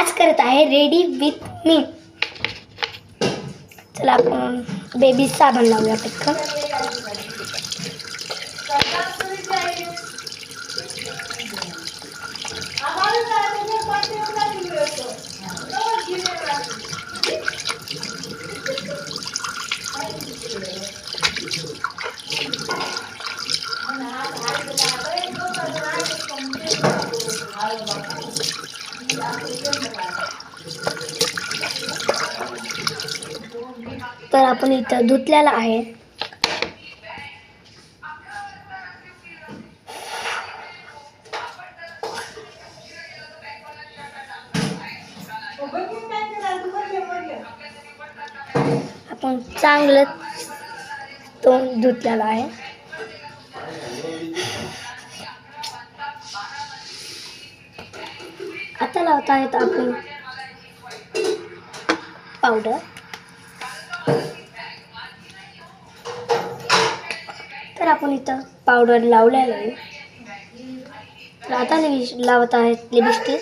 आज करत आहे रेडी विथ मी। चला आपण बेबी साबण लावूया पटकन। तर आपण इथं धुतलेला आहे। आपण चांगलं तोंड धुतलेला आहे। आता लावत आहेत आपण पावडर। तर आपण इथं पावडर लावलेलं आहे। तर आता लावत आहेत लिपस्टिक।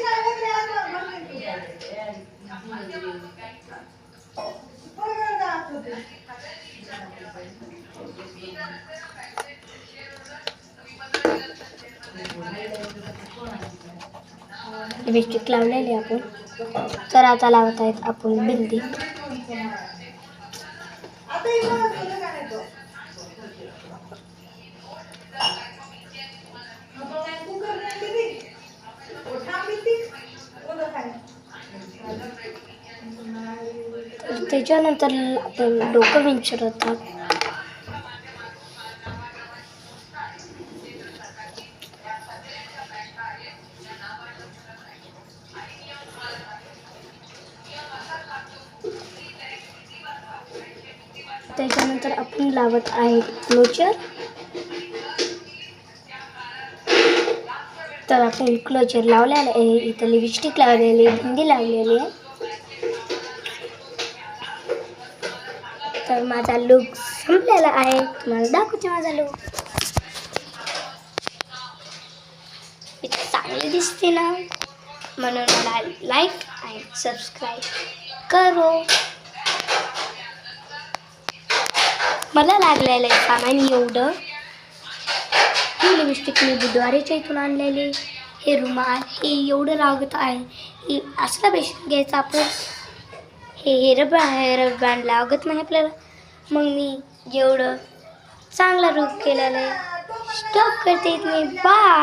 लिपस्टिक लावलेली आपण। तर आता लावत आहेत आपण बिंदी। त्याच्यानंतर आपण डोकं विंचरत आहोत। त्याच्यानंतर आपण लावत आहे क्लोजर। तर आपण क्लोजर लावलेलं आहे। इथं लिपस्टिक लावलेली आहे, बिंदी लावलेली आहे। तर माझा लुक संपलेला आहे। तुम्हाला दाखवते माझा लुक। इतकी चांगली दिसते ना, म्हणून मला लाईक आणि सबस्क्राईब करो। मला लागलेलं आहे सामान एवढं। ही लिपस्टिक मी बुधवारीच्या इथून आणलेली। हे रुमाल हे एवढं लागत आहे। हे असला पेशंट घ्यायचा आपण। हे हेअर बँड लागत नाही आपल्याला। मग मी एवढं चांगला रूप केलेलं आहे। स्टॉप करते मी। बाय।